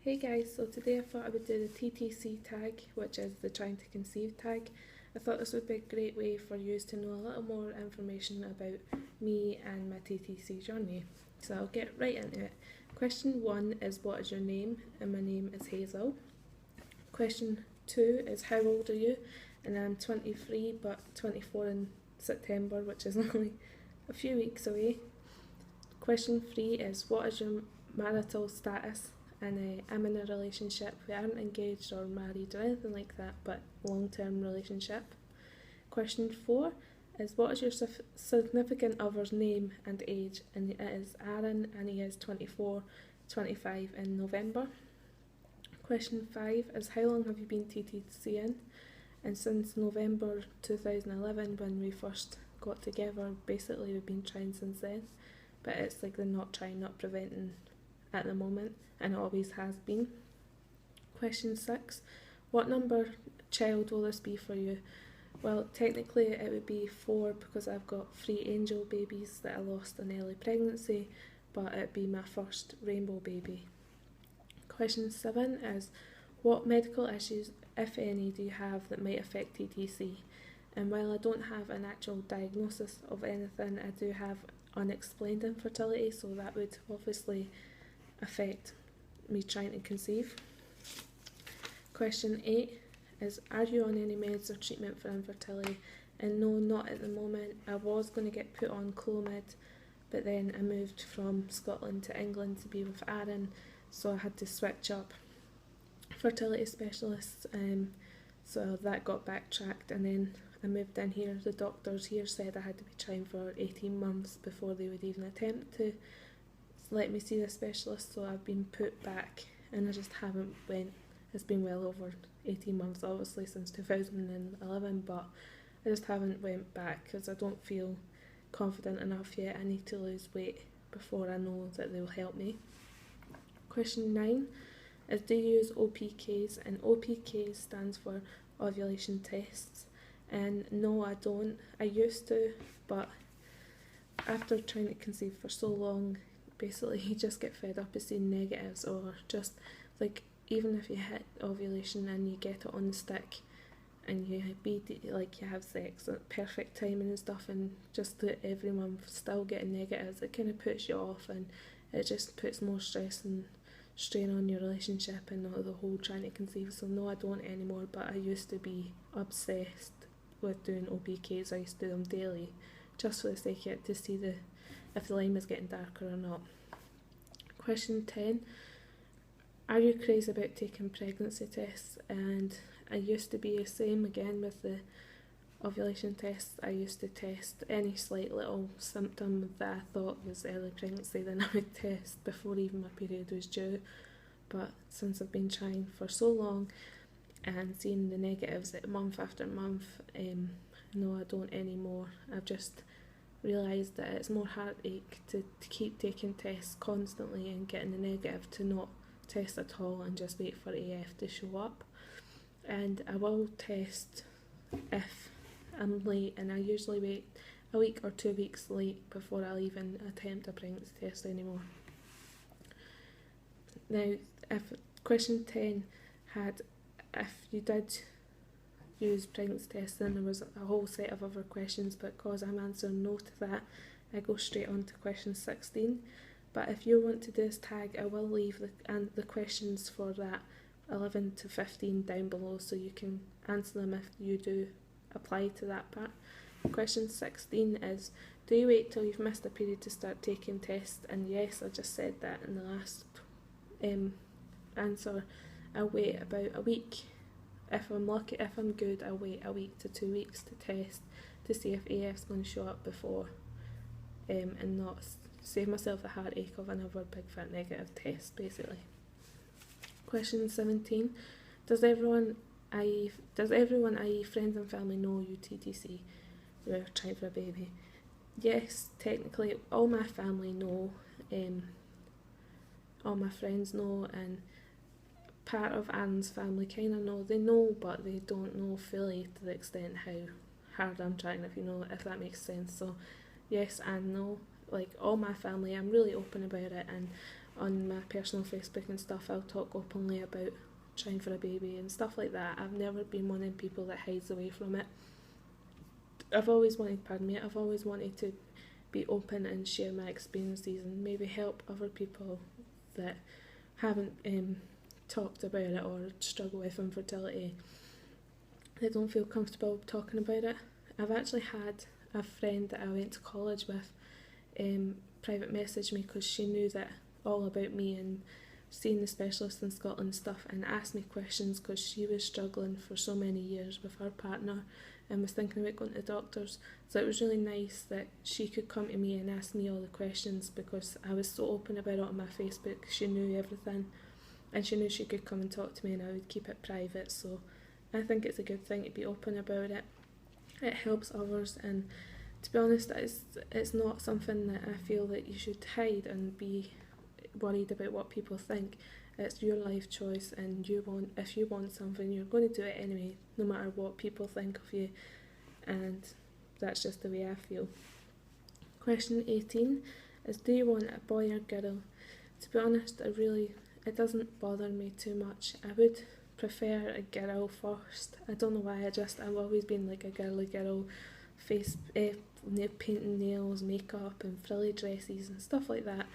Hey guys, so today I thought I would do the Ttc tag, which is the trying to conceive tag. I thought this would be a great way for you to know a little more information about me and my TTC journey. So I'll get right into it. Question 1 is what is your name? And my name is Hazel. Question 2 is how old are you? And I'm 23 but 24 in September, which is only a few weeks away. Question 3 is what is your marital status? And I'm in a relationship. We aren't engaged or married or anything like that, but long-term relationship. Question 4 is what is your significant other's name and age? And it is Aaron, and he is 25 in November. Question 5 is how long have you been TTCing? And since November 2011, when we first got together, basically we've been trying since then. But it's like the not trying, not preventing at the moment, and it always has been. Question 6, what number child will this be for you? Well, technically it would be 4 because I've got 3 angel babies that I lost in early pregnancy, but it'd be my first rainbow baby. Question 7 is what medical issues, if any, do you have that might affect TTC? And while I don't have an actual diagnosis of anything, I do have unexplained infertility, so that would obviously affect me trying to conceive. Question 8 is are you on any meds or treatment for infertility? And no, not at the moment. I was going to get put on Clomid, but then I moved from Scotland to England to be with Aaron, so I had to switch up fertility specialists, so that got backtracked, and then I moved in here. The doctors here said I had to be trying for 18 months before they would even attempt to let me see the specialist, so I've been put back and I just haven't went. It's been well over 18 months obviously since 2011, but I just haven't went back because I don't feel confident enough yet. I need to lose weight before I know that they will help me. Question 9 is do you use OPKs? And OPKs stands for ovulation tests, and no, I don't. I used to, but after trying to conceive for so long, basically you just get fed up of seeing negatives, or just like even if you hit ovulation and you get it on the stick and you have sex at perfect timing and stuff, and just that every month still getting negatives, it kind of puts you off, and it just puts more stress and strain on your relationship and the whole trying to conceive. So no, I don't anymore, but I used to be obsessed with doing OPKs. I used to do them daily just for the sake of it, to see if the line was getting darker or not. Question 10, are you crazy about taking pregnancy tests? And I used to be the same again with the ovulation tests. I used to test any slight little symptom that I thought was early pregnancy, then I would test before even my period was due. But since I've been trying for so long and seeing the negatives month after month, no, I don't anymore. I've just realised that it's more heartache to keep taking tests constantly and getting the negative to not test at all and just wait for AF to show up. And I will test if I'm late, and I usually wait a week or 2 weeks late before I'll even attempt a pregnancy test anymore. Now, if question 10 had if you did use pregnancy tests, then there was a whole set of other questions, but because I'm answering no to that, I go straight on to question 16. But if you want to do this tag, I will leave the questions for that 11 to 15 down below, so you can answer them if you do apply to that part. Question 16 is do you wait till you've missed a period to start taking tests? And yes, I just said that in the last answer. I'll wait about a week. If I'm lucky, if I'm good, I'll wait a week to 2 weeks to test to see if AF's going to show up before, and not save myself the heartache of another big fat negative test, basically. Question 17, does everyone, i.e. friends and family, know you TTC? You're trying for a baby. Yes, technically all my family know, all my friends know, and part of Aaron's family kind of know. They know, but they don't know fully to the extent how hard I'm trying, if that makes sense. So yes, I know, like all my family, I'm really open about it, and on my personal Facebook and stuff, I'll talk openly about trying for a baby and stuff like that. I've never been one of the people that hides away from it. I've always wanted to be open and share my experiences and maybe help other people that haven't talked about it or struggle with infertility. They don't feel comfortable talking about it. I've actually had a friend that I went to college with private message me because she knew that all about me and seeing the specialist in Scotland and stuff, and asked me questions because she was struggling for so many years with her partner and was thinking about going to doctors. So it was really nice that she could come to me and ask me all the questions because I was so open about it on my Facebook. She knew everything and she knew she could come and talk to me and I would keep it private. So I think it's a good thing to be open about it. It helps others, and to be honest, it's not something that I feel that you should hide and be worried about what people think. It's your life choice, and if you want something, you're going to do it anyway, no matter what people think of you, and that's just the way I feel. Question 18 is, do you want a boy or girl? To be honest, it doesn't bother me too much. I would prefer a girl first. I don't know why, I've always been like a girly girl, painting nails, makeup and frilly dresses and stuff like that.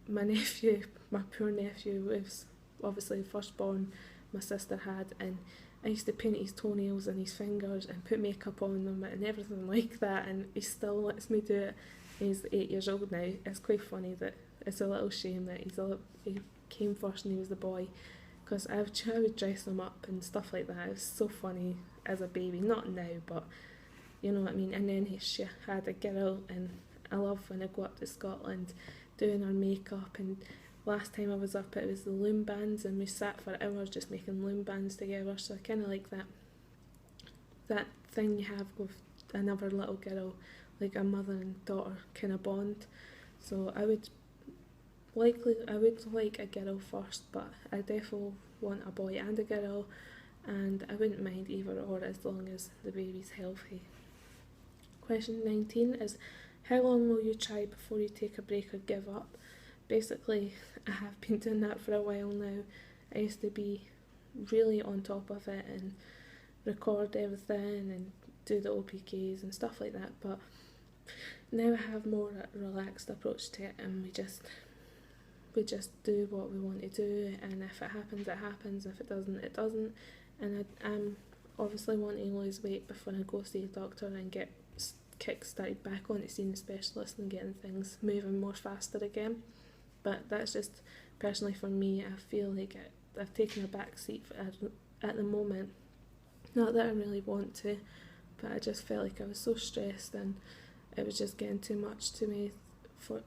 My poor nephew was obviously the firstborn my sister had, and I used to paint his toenails and his fingers and put makeup on them and everything like that, and he still lets me do it. He's 8 years old now. It's quite funny that it's a little shame that he came first and he was the boy, because I would dress him up and stuff like that. It was so funny as a baby, not now, but you know what I mean. And then she had a girl, and I love when I go up to Scotland doing her makeup, and last time I was up it was the loom bands, and we sat for hours just making loom bands together. So I kind of like that thing you have with another little girl, like a mother and daughter kind of bond. So I would like a girl first, but I definitely want a boy and a girl, and I wouldn't mind either or as long as the baby's healthy. Question 19 is, how long will you try before you take a break or give up? Basically, I have been doing that for a while now. I used to be really on top of it and record everything and do the OPKs and stuff like that, but now I have more a relaxed approach to it, and we just do what we want to do, and if it happens, it happens. If it doesn't, it doesn't. And I'm obviously wanting to lose weight before I go see a doctor and get kick-started back on to seeing a specialist and getting things moving more faster again. But that's just personally for me. I feel like I've taken a back seat at the moment. Not that I really want to, but I just felt like I was so stressed and it was just getting too much to me.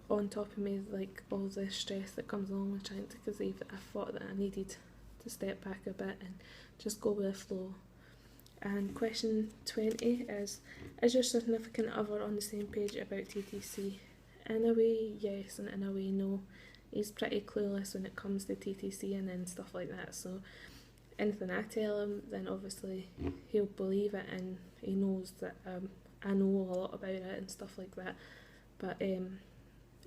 On top of me, like all the stress that comes along with trying to conceive, I thought that I needed to step back a bit and just go with the flow. And question 20 is your significant other on the same page about TTC? In a way, yes, and in a way, no. He's pretty clueless when it comes to TTC and stuff like that, so anything I tell him, then obviously he'll believe it, and he knows that I know a lot about it and stuff like that, but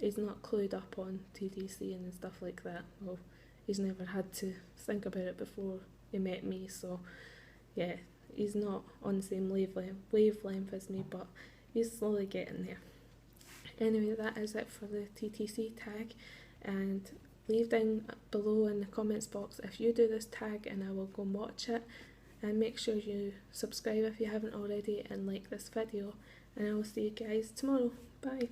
he's not clued up on TTC and stuff like that. Well, he's never had to think about it before he met me, so yeah, he's not on the same wavelength as me, but he's slowly getting there. Anyway, that is it for the Ttc tag, and leave down below in the comments box if you do this tag and I will go and watch it, and make sure you subscribe if you haven't already and like this video, and I will see you guys tomorrow. Bye.